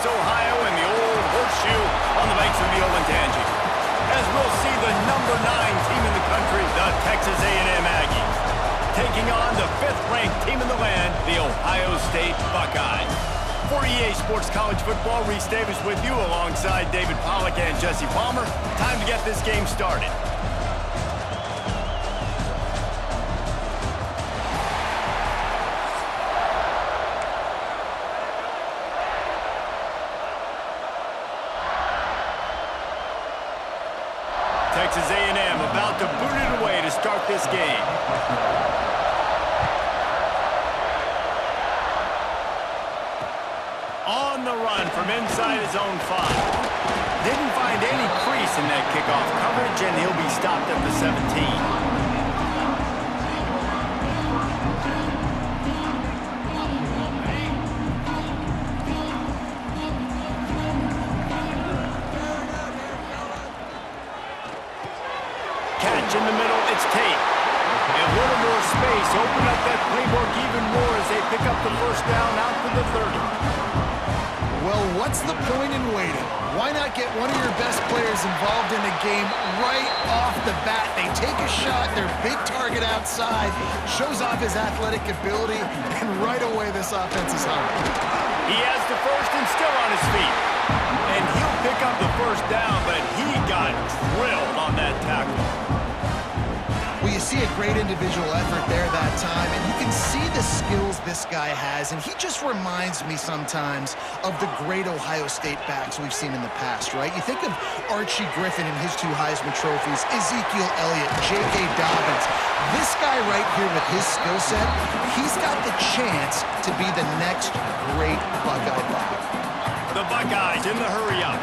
Columbus, Ohio, in the old horseshoe on the banks of the Olentangy. As we'll see the number 9 team in the country, the Texas A&M Aggies, taking on the 5th-ranked team in the land, the Ohio State Buckeyes. For EA Sports College Football, Reese Davis with you alongside David Pollack and Jesse Palmer. Time to get this game started. Texas A&M about to boot it away to start this game. On the run from inside his own 5. Didn't find any crease in that kickoff coverage, and he'll be stopped at the 17. In the middle, it's Tate. A little more space, open up that playbook even more as they pick up the first down out to the 30. Well, what's the point in waiting? Why not get one of your best players involved in the game right off the bat? They take a shot, their big target outside, shows off his athletic ability, and right away this offense is hungry. He has the first and still on his feet. And he'll pick up the first down, but he got drilled on that tackle. Well, you see a great individual effort there that time, and you can see the skills this guy has, and he just reminds me sometimes of the great Ohio State backs we've seen in the past, right? You think of Archie Griffin and his 2 Heisman trophies, Ezekiel Elliott, J.K. Dobbins. This guy right here with his skill set, he's got the chance to be the next great Buckeye back. The Buckeyes in the hurry-up.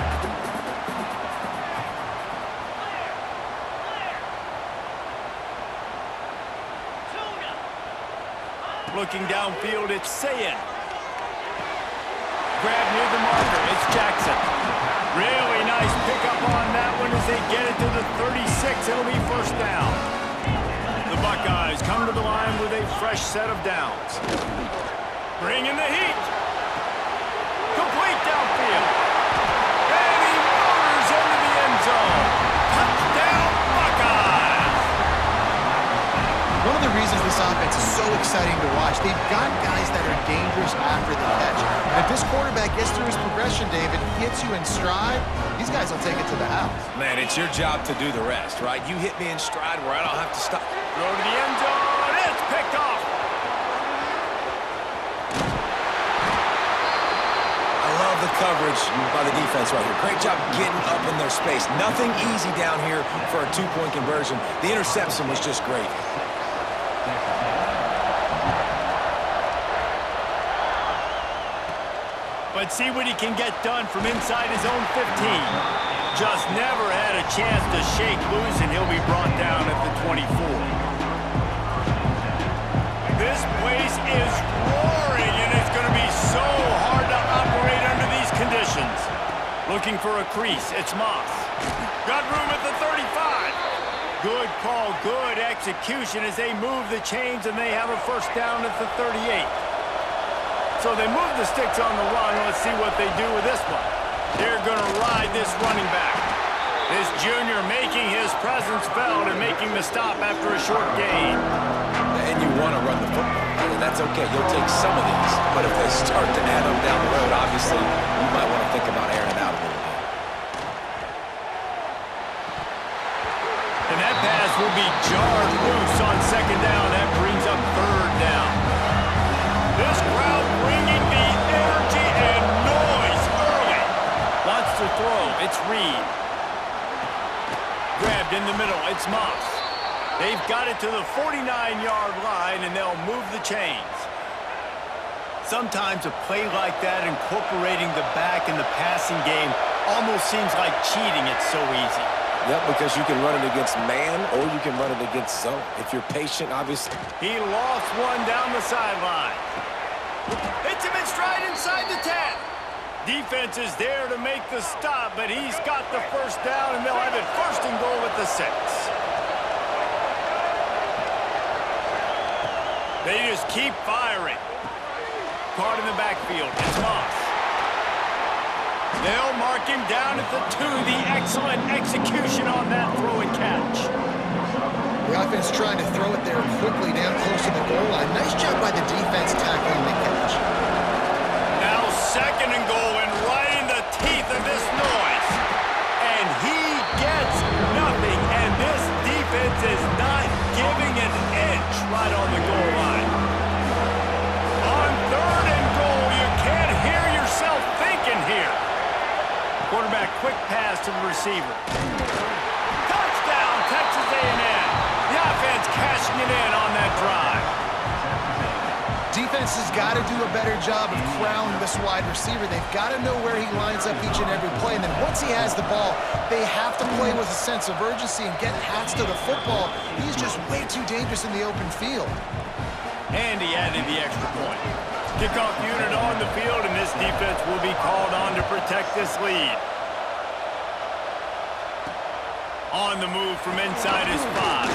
Looking downfield, it's Sayed. Grab near the marker, it's Jackson. Really nice pickup on that one as they get it to the 36. It'll be first down. The Buckeyes come to the line with a fresh set of downs. Bring in the heat. Complete downfield. And he motors into the end zone. Touchdown, Buckeyes! One of the reasons this offense is so exciting to watch, they've got guys that are dangerous after the catch. And if this quarterback gets through his progression, David, hits you in stride, these guys will take it to the house. Man, it's your job to do the rest, right? You hit me in stride where I don't have to stop. Throw to the end zone. It's picked off. I love the coverage by the defense right here. Great job getting up in their space. Nothing easy down here for a 2-point conversion. The interception was just great. But see what he can get done from inside his own 15. Just never had a chance to shake loose, and he'll be brought down at the 24. This place is roaring, and it's going to be so hard to operate under these conditions. Looking for a crease, it's Moss. Got room at the 35. Good call, good execution as they move the chains, and they have a first down at the 38. So they move the sticks on the run. Let's see what they do with this one. They're going to ride this running back. This junior making his presence felt and making the stop after a short gain. And you want to run the football. And that's okay. You'll take some of these. But if they start to add them down the road, obviously, you might want to think about airing it out a little bit. And that pass will be jarred loose on second down. That brings up third down. This crowd bringing the energy and noise early. Wants to throw. It's Reed. Grabbed in the middle. It's Moss. They've got it to the 49-yard line, and they'll move the chains. Sometimes a play like that, incorporating the back in the passing game, almost seems like cheating. It's so easy. Yep, because you can run it against man or you can run it against zone. If you're patient, obviously. He lost one down the sideline. Hits him in stride inside the 10. Defense is there to make the stop, but he's got the first down, and they'll have it first and goal at the 6. They just keep firing. Caught in the backfield. It's Moss. They'll mark him down at the 2. The excellent execution on that throw and catch. The offense trying to throw it there quickly down close to the goal line. Nice job by the defense tackling the catch. Now 2nd and goal, and right in the teeth of this noise. And he gets nothing, and this defense is not giving an inch right on the goal line. On 3rd and goal, you can't hear yourself thinking here. Quarterback, quick pass to the receiver. Touchdown, Texas A&M. The offense cashing it in on that drive. Defense has got to do a better job of corralling this wide receiver. They've got to know where he lines up each and every play. And then once he has the ball, they have to play with a sense of urgency and get Hats to the football. He's just way too dangerous in the open field. And he added the extra point. Kickoff unit on the field, and this defense will be called on to protect this lead. On the move from inside his 5.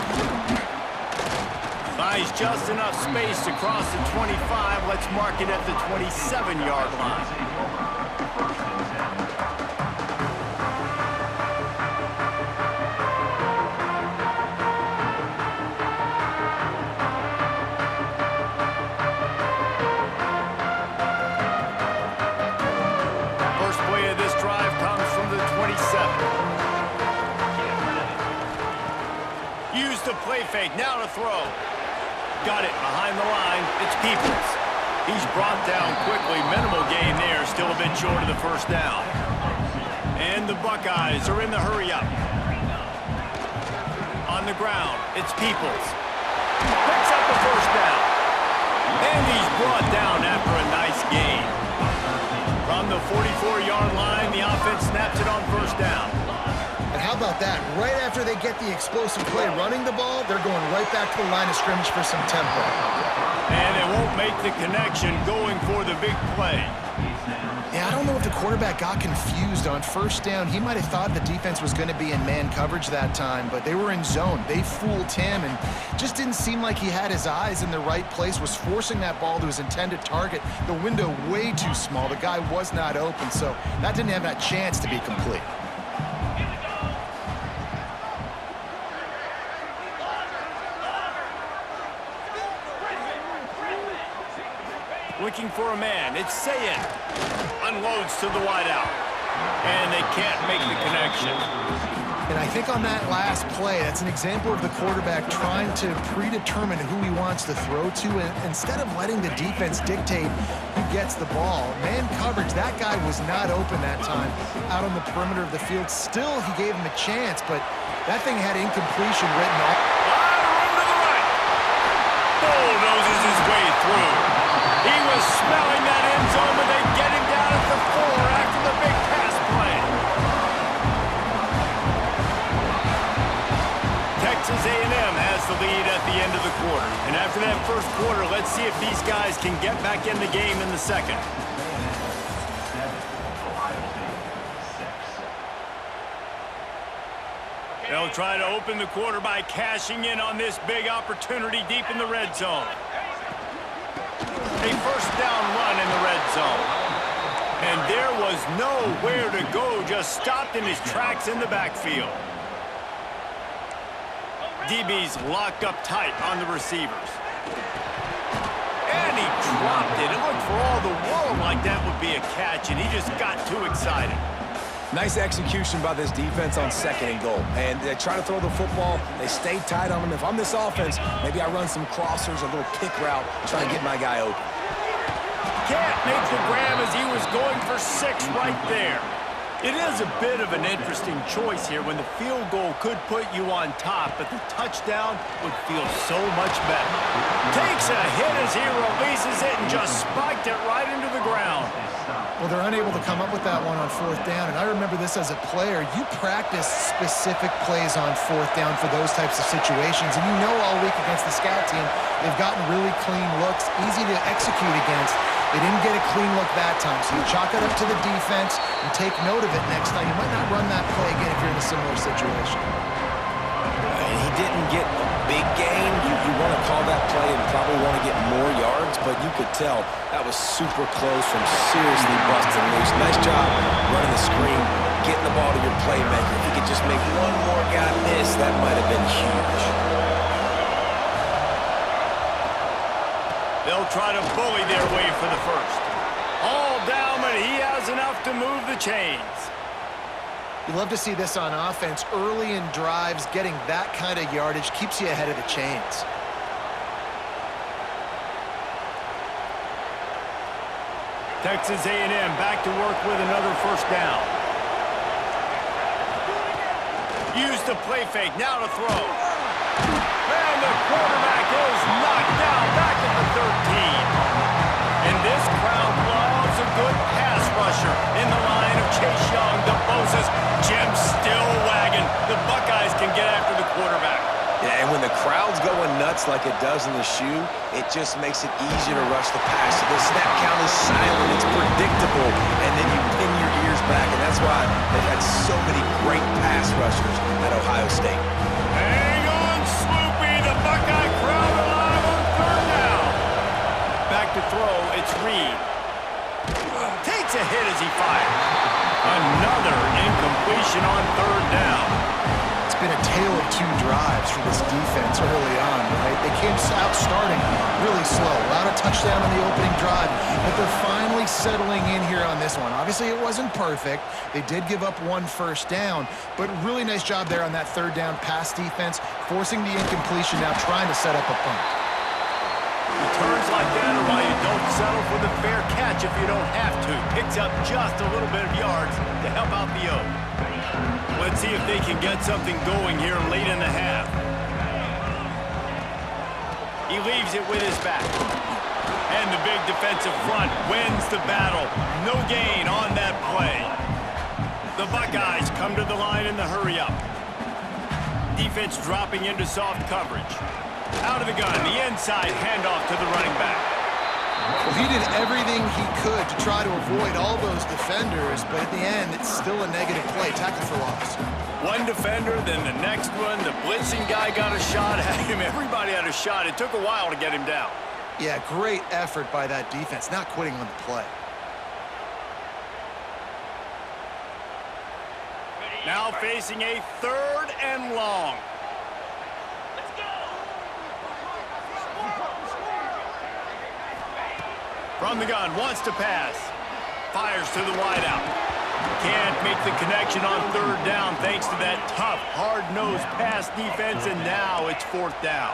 Buys just enough space to cross the 25. Let's mark it at the 27-yard line. First play of this drive comes from the 27. Use the play fake, now to throw. Got it behind the line, it's Peoples. He's brought down quickly, minimal gain there, still a bit short of the first down. And the Buckeyes are in the hurry-up. On the ground, it's Peoples. Picks up the first down. And he's brought down after a nice gain. From the 44-yard line, the offense snaps it on first down. And how about that? Right after they get the explosive play running the ball, they're going right back to the line of scrimmage for some tempo. And they won't make the connection going for the big play. Yeah, I don't know if the quarterback got confused on first down. He might have thought the defense was going to be in man coverage that time, but they were in zone. They fooled him and just didn't seem like he had his eyes in the right place, was forcing that ball to his intended target. The window way too small. The guy was not open, so that didn't have that chance to be complete. Looking for a man, it's Sayin. Unloads to the wideout. And they can't make the connection. And I think on that last play, that's an example of the quarterback trying to predetermine who he wants to throw to, and instead of letting the defense dictate who gets the ball. Man coverage, that guy was not open that time out on the perimeter of the field. Still, he gave him a chance, but that thing had incompletion written all. Room to the right. Bulldozes his way through. He was smelling that end zone, but they get him down at the 4 after the big pass play. Texas A&M has the lead at the end of the quarter. And after that first quarter, let's see if these guys can get back in the game in the second. They'll try to open the quarter by cashing in on this big opportunity deep in the red zone. A first down run in the red zone. And there was nowhere to go, just stopped in his tracks in the backfield. DB's locked up tight on the receivers. And he dropped it. It looked for all the world like that would be a catch, and he just got too excited. Nice execution by this defense on 2nd and goal. And they try to throw the football. They stay tight on him. If I'm this offense, maybe I run some crossers, a little kick route, try to get my guy open. Can't make the grab as he was going for 6 right there. It is a bit of an interesting choice here when the field goal could put you on top, but the touchdown would feel so much better. Takes a hit as he releases it and just spiked it right into the ground. Well, they're unable to come up with that one on 4th down, and I remember this as a player. You practice specific plays on 4th down for those types of situations, and you know all week against the scout team, they've gotten really clean looks, easy to execute against. They didn't get a clean look that time, so you chalk it up to the defense and take note of it next time. You might not run that play again if you're in a similar situation. He didn't get a big gain. You want to call that play and probably want to get more yards, but you could tell that was super close from seriously busting loose. Nice job running the the ball to your playmaker. If you could just make one more guy miss, that might have been huge. They'll try to bully their way for the first. All down, but he has enough to move the chains. You love to see this on offense. Early in drives, getting that kind of yardage keeps you ahead of the chains. Texas A&M back to work with another first down. Use the play fake, now to throw. And the quarterback is knocked down back at the 13. And this crowd loves a good pass rusher in the line of Chase Young, the Bosa's. Jim still wagging. The Buckeyes can get after the quarterback. Yeah, and when the crowd's going nuts like it does in the shoe, it just makes it easier to rush the pass. So the snap count is silent, it's predictable, and then you pin your ears back, and that's why they've had so many great pass rushers at Ohio State. Hang on, Sloopy, the Buckeye crowd alive on third down. Back to throw, it's Reed. Takes a hit as he fires. Another incompletion on third down. It's been a tale of two drives for this defense early on, right? They came out starting really slow. A lot of touchdown on the opening drive, but they're finally settling in here on this one. Obviously, it wasn't perfect. They did give up one first down, but really nice job there on that third down pass defense, forcing the incompletion, now trying to set up a punt. Returns like that are why you don't settle for the fair catch if you don't have to. Picks up just a little bit of yards to help out the O. Let's see if they can get something going here late in the half. He leaves it with his back. And the big defensive front wins the battle. No gain on that play. The Buckeyes come to the line in the hurry-up. Defense dropping into soft coverage. Out of the gun, the inside handoff to the running back. Well, he did everything he could to try to avoid all those defenders, but at the end, it's still a negative play. Tackle for loss. One defender, then the next one. The blitzing guy got a shot at him. Everybody had a shot. It took a while to get him down. Yeah, great effort by that defense, not quitting on the play. Now facing a third and long. From the gun, wants to pass. Fires to the wideout. Can't make the connection on third down thanks to that tough, hard-nosed pass defense, and now it's fourth down.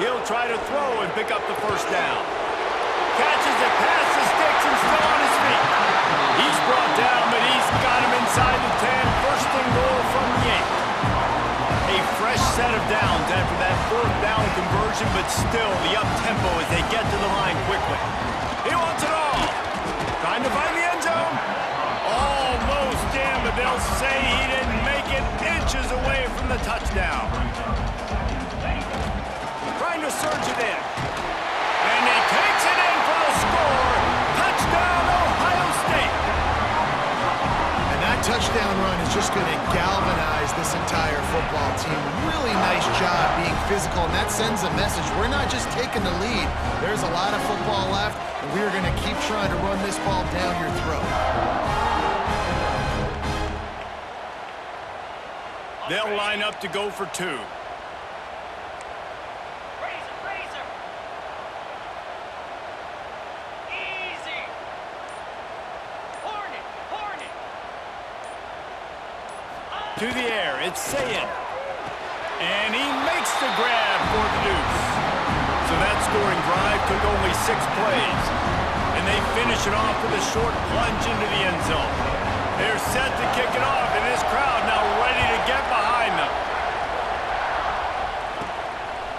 He'll try to throw and pick up the first down. Catches it past the sticks and still on his feet. He's brought down, but he's got him inside the 10. First and goal from the 8. A fresh set of downs after that fourth down conversion, but still the up-tempo as they get to the line quickly. He wants it all. Trying to find the end zone. Almost in, but they'll say he didn't make it, inches away from the touchdown. Trying to surge it in. And he takes it in for the score. Touchdown, Ohio State. And that touchdown run is just going to galvanize this entire football team. Really nice job being physical, and that sends a message. We're not just taking the lead. There's a lot of football left, and we're going to keep trying to run this ball down your throat. They'll line up to go for two. To the air, it's Sayin. And he makes the grab for the deuce. So that scoring drive took only 6 plays. And they finish it off with a short plunge into the end zone. They're set to kick it off, and this crowd now ready to get behind them.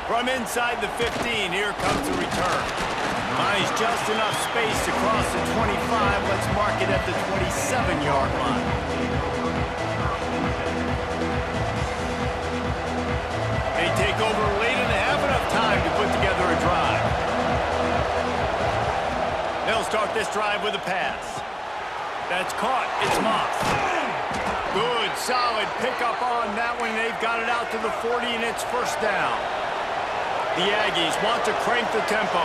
From inside the 15, here comes the return. Finds just enough space to cross the 25. Let's mark it at the 27-yard line. They take over late in the half, enough time to put together a drive. They'll start this drive with a pass. That's caught. It's Moss. Good, solid pickup on that one. They've got it out to the 40, and it's first down. The Aggies want to crank the tempo.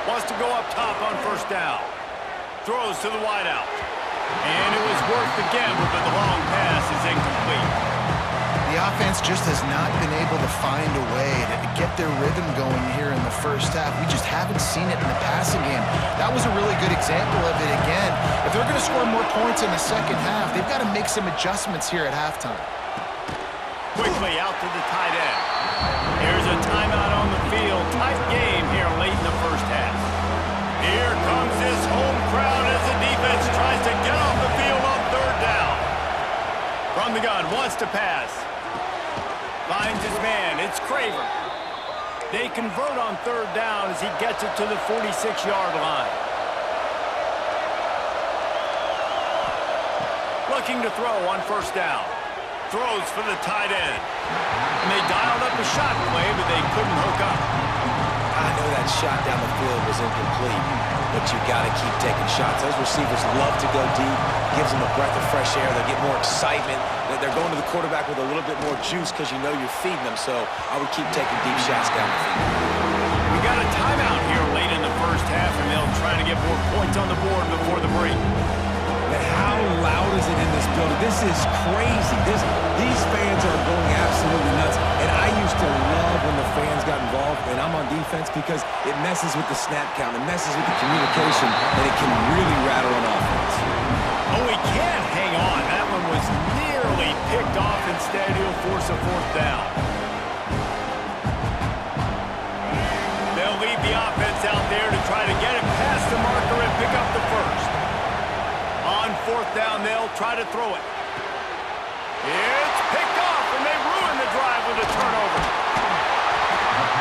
Wants to go up top on first down. Throws to the wideout. And it was worth the gamble, but the long pass is incomplete. The offense just has not been able to find a way to get their rhythm going here in the first half. We just haven't seen it in the passing game. That was a really good example of it again. If they're going to score more points in the second half, they've got to make some adjustments here at halftime. Quickly out to the tight end. Here's a timeout on the field. Tight game here late in the first half. Here comes this home crowd as the defense tries to get off the field on third down. From the gun, wants to pass. Finds his man. It's Craver. They convert on third down as he gets it to the 46-yard line. Looking to throw on first down. Throws for the tight end. And they dialed up a shot play, but they couldn't hook up. I know that shot down the field was incomplete, but you got to keep taking shots. Those receivers love to go deep. Gives them a breath of fresh air. They get more excitement. They're going to the quarterback with a little bit more juice because you know you're feeding them. So I would keep taking deep shots down the field. We got a timeout here late in the first half, and they'll try to get more points on the board before the break. But how loud is it in this building? This is crazy. These fans are going absolutely nuts. And I used to love when the fans got involved, and I'm on defense because it messes with the snap count. It messes with the communication, and it can really rattle an offense. Oh, he can't hang on. That one was nearly picked off. Instead, he'll force a fourth down. They'll leave the offense out there to try to get it past the marker and pick up the first. On fourth down, they'll try to throw it. It's picked off, and they ruin the drive with a turnover.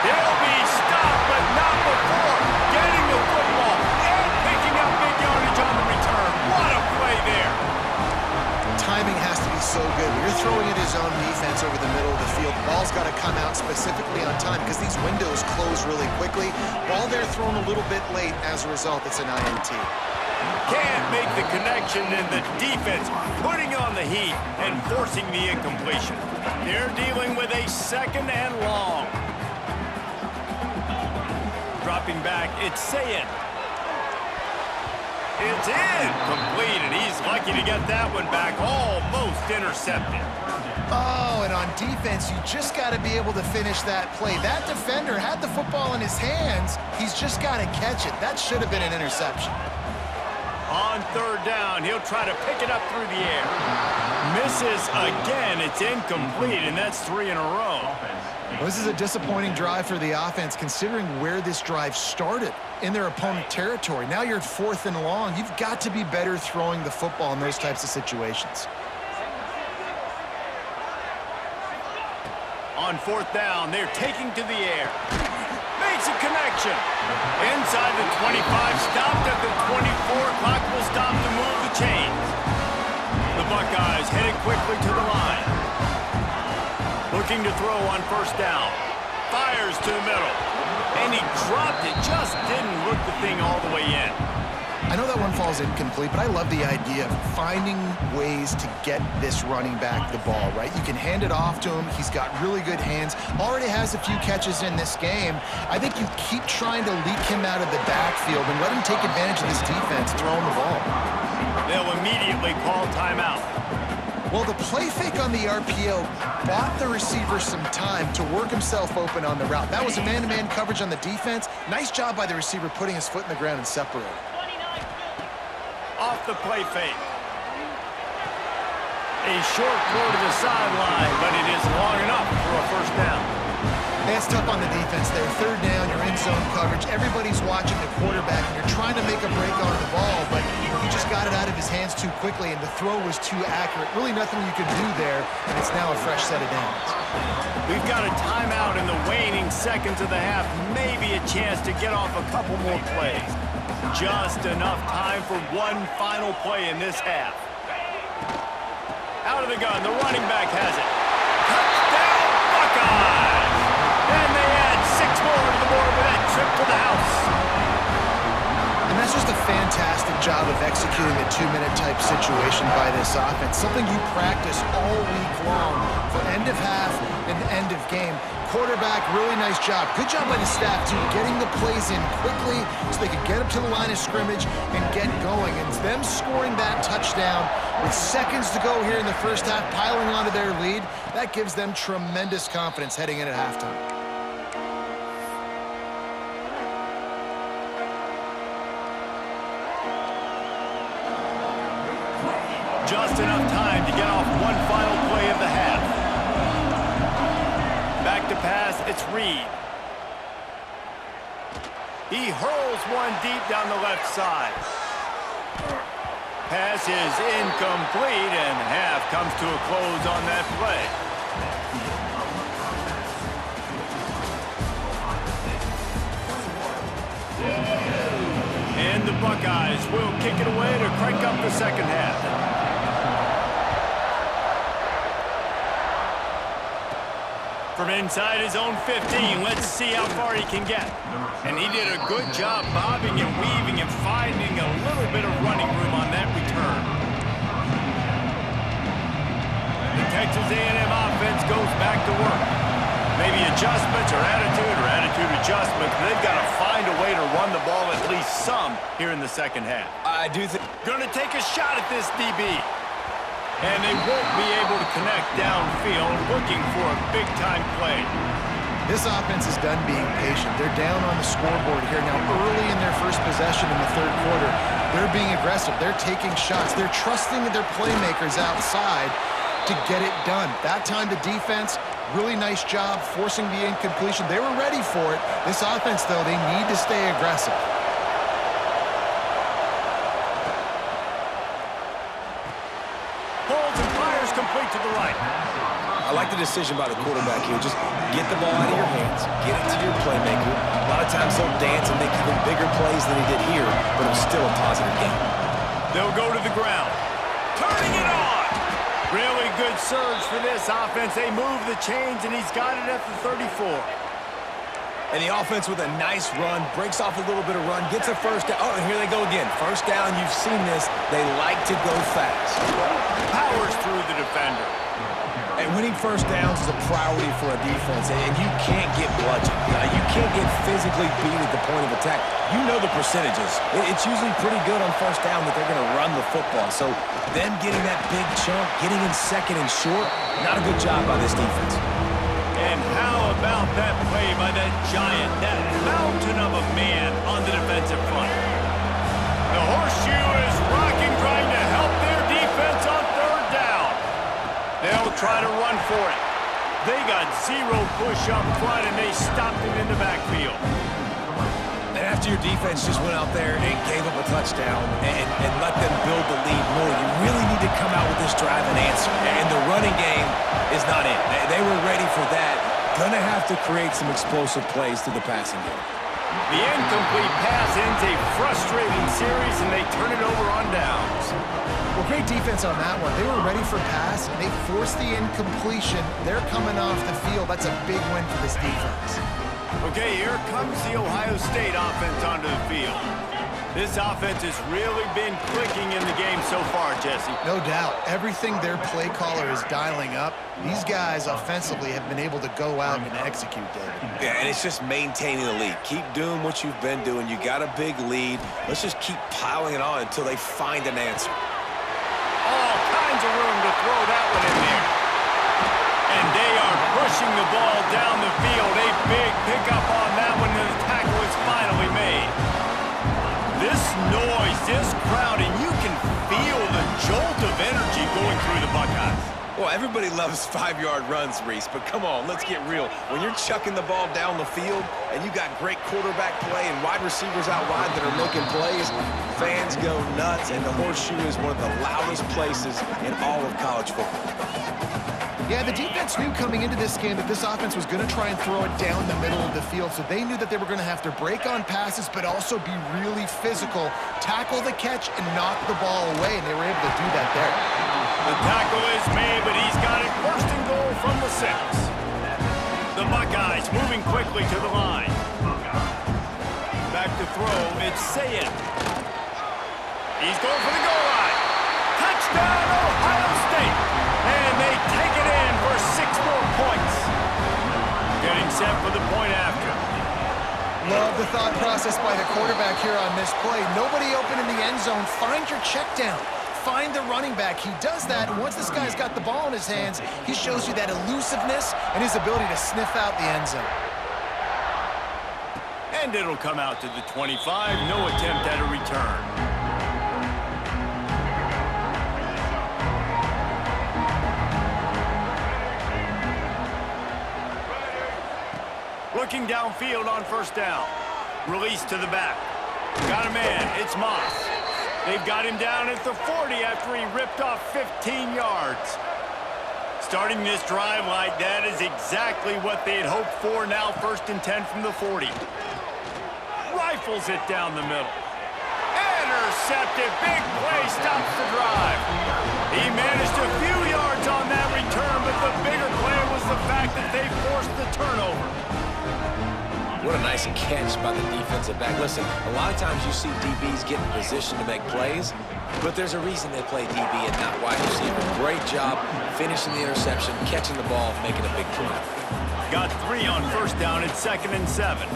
They'll be stopped, but not before getting the football and picking up big yardage on the return. What a play there. Timing has to be so good. When you're throwing at his own defense over the middle of the field, the ball's got to come out specifically on time because these windows close really quickly. Ball there thrown a little bit late. As a result, it's an INT. Can't make the connection, and the defense putting on the heat and forcing the incompletion. They're dealing with a second and long. Dropping back, it's Sayin. It's incomplete, and he's lucky to get that one back, almost intercepted. Oh, and on defense, you just got to be able to finish that play. That defender had the football in his hands. He's just got to catch it. That should have been an interception. On third down, he'll try to pick it up through the air. Misses again. It's incomplete, and that's 3 in a row. Well, this is a disappointing drive for the offense, considering where this drive started in their opponent territory. Now you're at 4th and long. You've got to be better throwing the football in those types of situations. On fourth down, they're taking to the air. Makes a connection. Inside the 25, stopped at the 24. Clock will stop to move the chains. The Buckeyes headed quickly to the line. Looking to throw on first down. Fires to the middle. And he dropped it. Just didn't look the thing all the way in. I know that one falls incomplete, but I love the idea of finding ways to get this running back the ball, right? You can hand it off to him. He's got really good hands. Already has a few catches in this game. I think you keep trying to leak him out of the backfield and let him take advantage of this defense throwing the ball. They'll immediately call timeout. Well, the play fake on the RPO bought the receiver some time to work himself open on the route. That was a man-to-man coverage on the defense. Nice job by the receiver putting his foot in the ground and separating. Off the play fake. A short throw to the sideline, but it is long enough for a first down. It's tough on the defense there. Third down, you're in zone coverage. Everybody's watching the quarterback, and you're trying to make a break on the ball, but he just got it out of his hands too quickly, and the throw was too accurate. Really nothing you could do there, and it's now a fresh set of downs. We've got a timeout in the waning seconds of the half. Maybe a chance to get off a couple more plays. Just enough time for one final play in this half. Out of the gun, the running back has it. Touchdown, Buckeyes! And they add 6 more to the board with that trip to the house. And that's just a fantastic job of executing a 2-minute type situation by this offense, something you practice all week long for end of half and end of game. Quarterback, really nice job. Good job by the staff, too, getting the plays in quickly so they could get up to the line of scrimmage and get going. And them scoring that touchdown with seconds to go here in the first half, piling onto their lead, that gives them tremendous confidence heading in at halftime. Just enough time to get off one final play of the half. Back to pass, it's Reed. He hurls one deep down the left side. Pass is incomplete, and half comes to a close on that play. And the Buckeyes will kick it away to crank up the second half. From inside his own 15, let's see how far he can get. And he did a good job bobbing and weaving and finding a little bit of running room on that return. The Texas A&M offense goes back to work. Maybe adjustments or attitude adjustments. They've got to find a way to run the ball at least some here in the second half. I do think... Gonna take a shot at this DB. And they won't be able to connect downfield, looking for a big-time play. This offense is done being patient. They're down on the scoreboard here now early in their first possession in the third quarter. They're being aggressive. They're taking shots. They're trusting their playmakers outside to get it done. That time the defense, really nice job forcing the incompletion. They were ready for it. This offense, though, they need to stay aggressive. Complete to the right. I like the decision by the quarterback here. Just get the ball out of your hands, get it to your playmaker. A lot of times he'll dance and make even bigger plays than he did here, but it was still a positive game. They'll go to the ground. Turning it on. Really good surge for this offense. They move the chains, and he's got it at the 34. And the offense with a nice run, breaks off a little bit of run, gets a first down. Oh, and here they go again. First down, you've seen this. They like to go fast. Powers through the defender. And winning first downs is a priority for a defense, and you can't get bludgeoned. You can't get physically beat at the point of attack. You know the percentages. It's usually pretty good on first down that they're going to run the football. So them getting that big chunk, getting in second and short, not a good job by this defense. And how about that play by that giant, that mountain of a man on the defensive front? The horseshoe is rocking, trying to help their defense on third down. They'll try to run for it. They got zero push up front, and they stopped him in the backfield. And after your defense just went out there and gave up a touchdown and let them build the lead more, you really need to come out with this drive and answer. And the running game is not it. They were ready for that. Gonna have to create some explosive plays to the passing game. The incomplete pass ends a frustrating series, and they turn it over on downs. Well, great defense on that one. They were ready for pass, and they forced the incompletion. They're coming off the field. That's a big win for this defense. Okay, here comes the Ohio State offense onto the field. This offense has really been clicking in the game so far, Jesse. No doubt. Everything their play caller is dialing up, these guys offensively have been able to go out and execute, David. Yeah, and it's just maintaining the lead. Keep doing what you've been doing. You got a big lead. Let's just keep piling it on until they find an answer. All kinds of room to throw that one in there. And they are pushing the ball down the field. A big pickup on that one, and the tackle is finally made. This noise, this crowd, and you can feel the jolt of energy going through the Buckeyes. Well, everybody loves 5-yard runs, Reese, but come on, let's get real. When you're chucking the ball down the field and you got great quarterback play and wide receivers out wide that are making plays, fans go nuts, and the horseshoe is one of the loudest places in all of college football. Yeah, the defense knew coming into this game that this offense was going to try and throw it down the middle of the field, so they knew that they were going to have to break on passes but also be really physical, tackle the catch, and knock the ball away, and they were able to do that there. The tackle is made, but he's got it first and goal from the 6. The Buckeyes moving quickly to the line. Back to throw, it's Sayed. He's going for the goal line. Touchdown, Ohio State. And they take it in for 6 more points. Getting set for the point after. Love the thought process by the quarterback here on this play. Nobody open in the end zone. Find your check down. Find the running back. He does that, and once this guy's got the ball in his hands, he shows you that elusiveness and his ability to sniff out the end zone. And it'll come out to the 25. No attempt at a return. Looking downfield on first down. Release to the back. Got a man. It's Moss. They've got him down at the 40 after he ripped off 15 yards. Starting this drive like that is exactly what they had hoped for. Now 1st and 10 from the 40. Rifles it down the middle. Intercepted. Big play stops the drive. He managed a few yards on that return, but the bigger play was the fact that they forced the turnover. What a nice catch by the defensive back. Listen, a lot of times you see DBs get in position to make plays, but there's a reason they play DB and not wide receiver. Great job finishing the interception, catching the ball, making a big play. Got 3 on first down at 2nd and 7.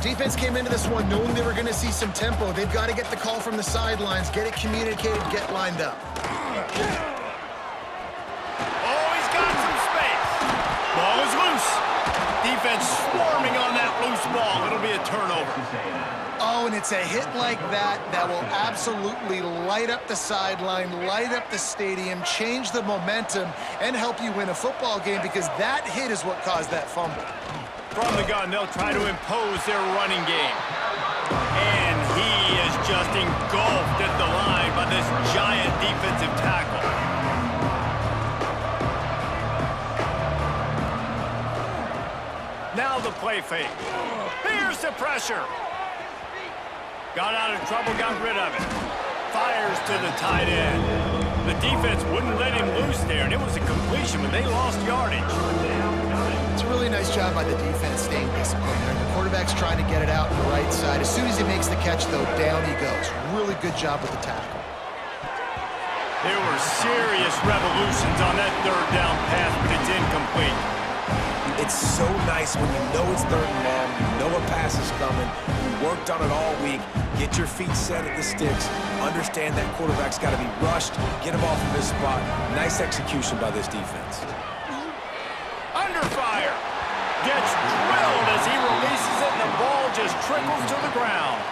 Defense came into this one knowing they were going to see some tempo. They've got to get the call from the sidelines, get it communicated, get lined up. Oh, he's got some space. Ball is loose. Defense swarming on that loose ball. It'll be a turnover. Oh, and it's a hit like that that will absolutely light up the sideline, light up the stadium, change the momentum, and help you win a football game because that hit is what caused that fumble. From the gun, they'll try to impose their running game. And he is just engulfed at the line by this giant defensive tackle. Now the play fake. Here's the pressure. Got out of trouble, got rid of it. Fires to the tight end. The defense wouldn't let him loose there, and it was a completion, but they lost yardage. It's a really nice job by the defense staying disciplined there. The quarterback's trying to get it out on the right side. As soon as he makes the catch, though, down he goes. Really good job with the tackle. There were serious revolutions on that 3rd down pass, but it's incomplete. It's so nice when you know it's 3rd and long, you know a pass is coming, you worked on it all week, get your feet set at the sticks, understand that quarterback's got to be rushed, get him off of his spot. Nice execution by this defense. Under fire. Gets drilled as he releases it, and the ball just trickles to the ground.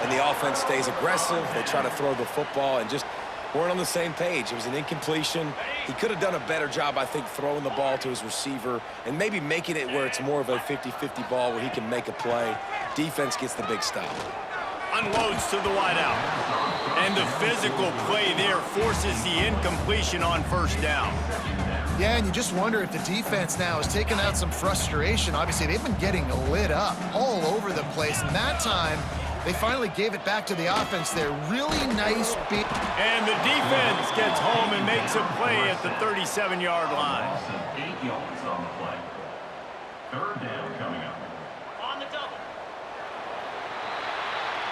And the offense stays aggressive. They try to throw the football and just weren't on the same page. It was an incompletion. He could have done a better job, I think, throwing the ball to his receiver and maybe making it where it's more of a 50-50 ball where he can make a play. Defense gets the big stop. Unloads to the wideout. And the physical play there forces the incompletion on first down. Yeah, and you just wonder if the defense now is taking out some frustration. Obviously, they've been getting lit up all over the place, and that time, they finally gave it back to the offense there. Really nice beat. And the defense gets home and makes a play at the 37-yard line. 8 yards on the play. 3rd down coming up. On the double.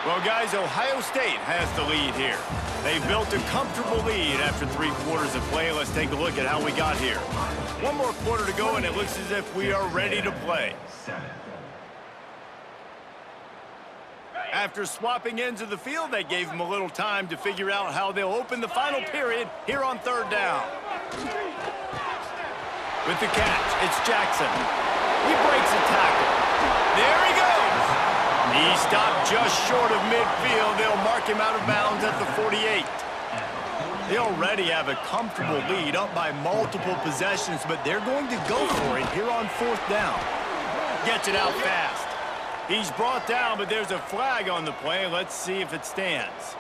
Well, guys, Ohio State has the lead here. They've built a comfortable lead after 3 quarters of play. Let's take a look at how we got here. 1 more quarter to go, and it looks as if we are ready to play. After swapping ends of the field, they gave them a little time to figure out how they'll open the final period here on 3rd down. With the catch, it's Jackson. He breaks a tackle. There he goes. He stopped just short of midfield. They'll mark him out of bounds at the 48. They already have a comfortable lead up by multiple possessions, but they're going to go for it here on 4th down. Gets it out fast. He's brought down, but there's a flag on the play. Let's see if it stands.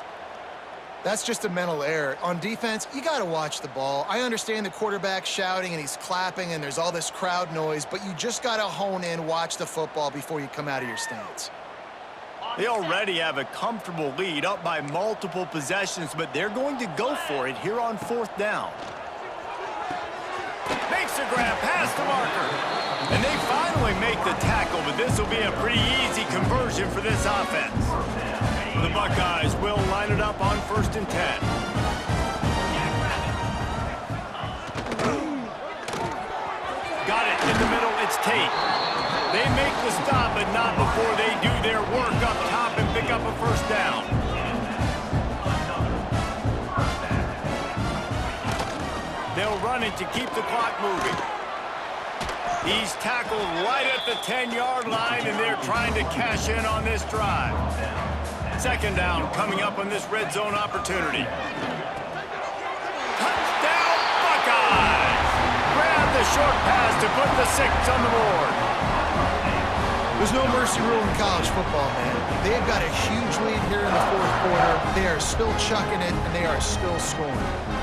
That's just a mental error. On defense, you got to watch the ball. I understand the quarterback shouting and he's clapping and there's all this crowd noise, but you just got to hone in, watch the football before you come out of your stance. They already have a comfortable lead up by multiple possessions, but they're going to go for it here on 4th down. Makes a grab past the marker. And they finally make the tackle, but this will be a pretty easy conversion for this offense. The Buckeyes will line it up on 1st and 10. Got it in the middle, it's Tate. They make the stop, but not before they do their work up top and pick up a 1st down. They'll run it to keep the clock moving. He's tackled right at the 10-yard line, and they're trying to cash in on this drive. 2nd down coming up on this red zone opportunity. Touchdown, Buckeyes! Grab the short pass to put the 6 on the board. There's no mercy rule in college football, man. They've got a huge lead here in the 4th quarter. They are still chucking it, and they are still scoring.